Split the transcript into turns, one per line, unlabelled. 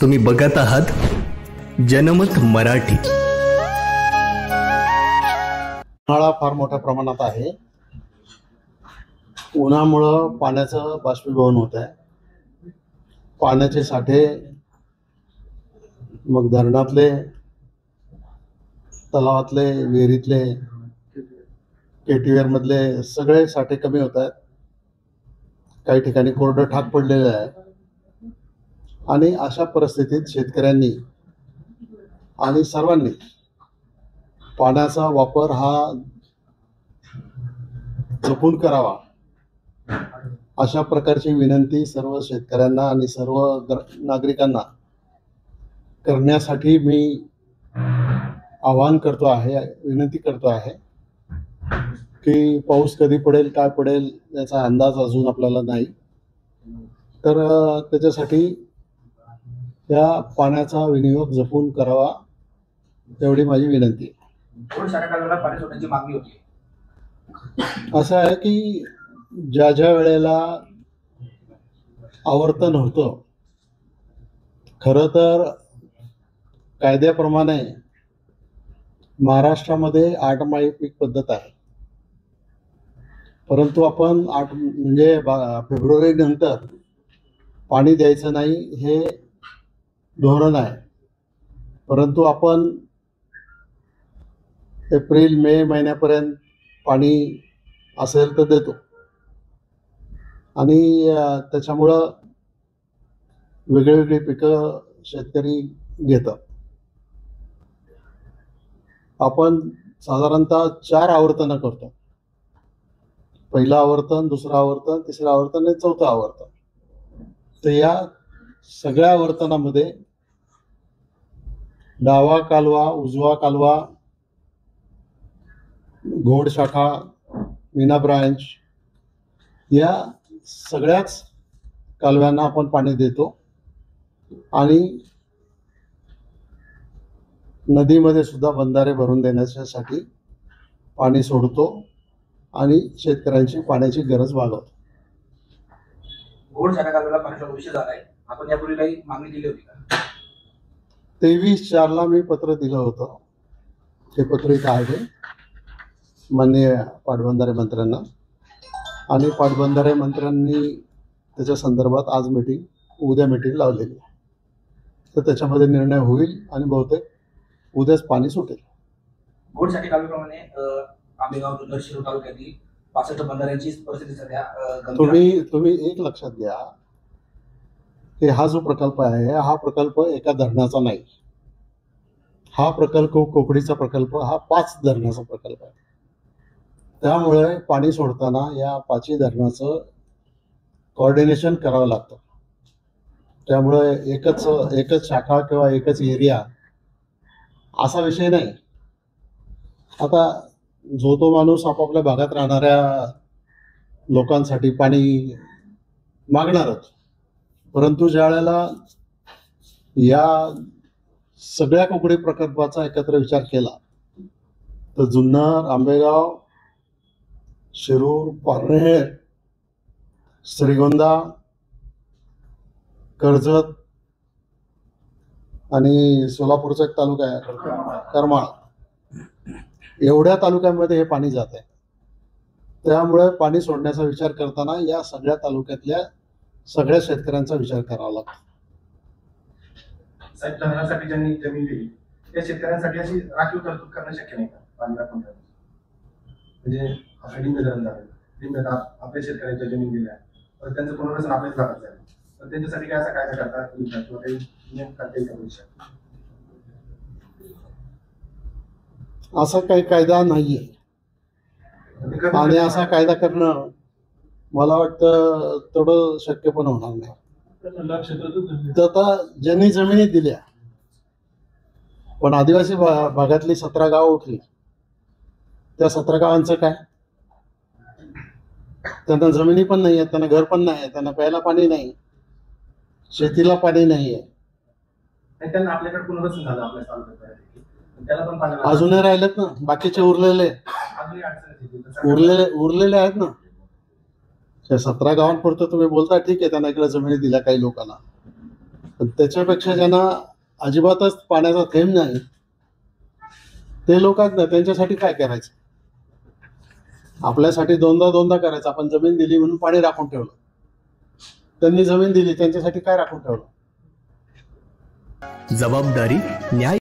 तुम्ही बघत आहात जनमत मराठी.
उन्हाळा फार मोठ्या प्रमाणात आहे. उन्हामुळं पाण्याचं बाष्पीभवन होत आहे. पाण्याचे साठे मग धरणातले, तलावातले, विहिरीतले, केटीवेर मधले सगळे साठे कमी होत आहेत. काही ठिकाणी कोरडं ठाक पडलेलं आहे. आणि अशा परिस्थितीत शेतकऱ्यांनी आणि सर्वांनी पाण्याचा वापर हा जपून करावा, अशा प्रकारची विनंती सर्व शेतकऱ्यांना आणि सर्व नागरिकांना करण्यासाठी मी आवाहन करतो आहे, विनंती करतो आहे की पाऊस कधी पडेल, काय पडेल याचा अंदाज अजून आपल्याला नाही. तर त्याच्यासाठी या पाण्याचा विनियोग जपून करावा, एवढी माझी विनंती आहे.
पाणी सोडण्याची मागणी होती.
असं आहे की ज्या ज्या वेळेला आवर्तन होतं, खरं तर कायद्याप्रमाणे महाराष्ट्रामध्ये 8 माही पीक पद्धत आहे. परंतु आपण म्हणजे फेब्रुवारी नंतर पाणी द्यायचं नाही हे धोरण आहे. परंतु आपण एप्रिल मे महिन्यापर्यंत पाणी असेल तर देतो. आणि त्याच्यामुळं वेगळी पिकं शेतकरी घेतात. आपण साधारणतः 4 आवर्तनं करतो. पहिलं आवर्तन, दुसरं आवर्तन, तिसरं आवर्तन आणि चौथं आवर्तन. तर या सगळ्या आवर्तनामध्ये डावा कालवा, उजवा कालवा, घोड शाखा, मीना ब्रांच या सगळ्याच कालव्यांना आपण पाणी देतो. आणि नदीमध्ये सुद्धा बंधारे भरून देण्यासाठी पाणी सोडतो आणि शेतकऱ्यांची पाण्याची गरज भागवतो.
घोड शाखा कालव्याला पाण्याचा विषय झाला आहे. आपण यापूर्वी काही मागणी दिली होती का?
23/4 मी पत्र दिलं होतं. ते पत्र इथं आहे माननीय पाटबंधारे मंत्र्यांना. आणि पाटबंधारे मंत्र्यांनी त्याच्या संदर्भात आज उद्या मीटिंग लावलेली आहे. तर त्याच्यामध्ये निर्णय होईल आणि बहुतेक उद्याच पाणी सुटेल.
घोड शाखा कालव्याप्रमाणे आंबेगाव, जुन्नर, शिरूर तालुक्यातील 65 बंधाऱ्यांची परिस्थिती सध्या
तुम्ही एक लक्षात घ्या की हा जो प्रकल्प आहे, हा प्रकल्प एका धरणाचा नाही. हा प्रकल्प कोकडीचा प्रकल्प, हा 5 धरणाचा प्रकल्प आहे. त्यामुळे पाणी सोडताना या 5ही धरणाचं कोऑर्डिनेशन करावं लागतं. त्यामुळे एकच शाखा किंवा एकच एरिया असा विषय नाही. आता जो तो माणूस आपापल्या भागात राहणाऱ्या लोकांसाठी पाणी मागणारच. परंतु ज्या वेळेला या सगळ्या कोकणी प्रकल्पाचा एकत्र विचार केला तर जुन्नर, आंबेगाव, शिरूर, पारनेर, श्रीगोंदा, कर्जत आणि सोलापूरचा एक तालुका आहे करमाळ, एवढ्या तालुक्यांमध्ये हे पाणी जात आहे. त्यामुळे पाणी सोडण्याचा विचार करताना या सगळ्या तालुक्यातल्या सगळ्या शेतकऱ्यांचा विचार करावा लागतो.
साहेब, धरणासाठी ज्यांनी जमीन दिली त्या शेतकऱ्यांसाठी अशी राखीव तरतूद करणं शक्य नाही का? पाणी राखून ठेवणं म्हणजे लिंग धरण झालं, लिंग आपल्या शेतकऱ्यांच्या जमीन दिल्या तर त्यांचं पुनर्वसन आपल्याच भागात झालं, तर त्यांच्यासाठी काय असा कायदा करता किंवा काही नियम करता येईल का?
असा काही कायदा नाहीये आणि असा कायदा करणं मला वाटतं थोडं शक्य पण होणार नाही. तर आता ज्यांनी जमिनी दिल्या, पण आदिवासी भागातली 17 गावं उठली, त्या 17 गावांचं काय? त्यांना जमिनी पण नाही आहेत, त्यांना घर पण नाही, त्यांना प्यायला पाणी नाही, शेतीला पाणी नाहीये.
त्यांना आपल्याकडे पुनर्वसन झालं आपल्या तालुक्यात, त्याला पण पाणी
अजूनही राहिलेत ना. बाकीचे उरलेले आहेत ना. त्या 17 गावांपुरतं तुम्ही बोलता ठीक आहे, त्यांना इकडे जमिनी दिल्या काही लोकांना. पण त्याच्यापेक्षा ज्यांना अजिबातच पाण्याचा थेंब नाही ते लोक आहेत ना, त्यांच्यासाठी काय करायचं? आपल्यासाठी दोनदा करायचं. आपण जमीन दिली म्हणून पाणी राखून ठेवलं, त्यांनी जमीन दिली त्यांच्यासाठी काय राखून ठेवलं?
जबाबदारी, न्याय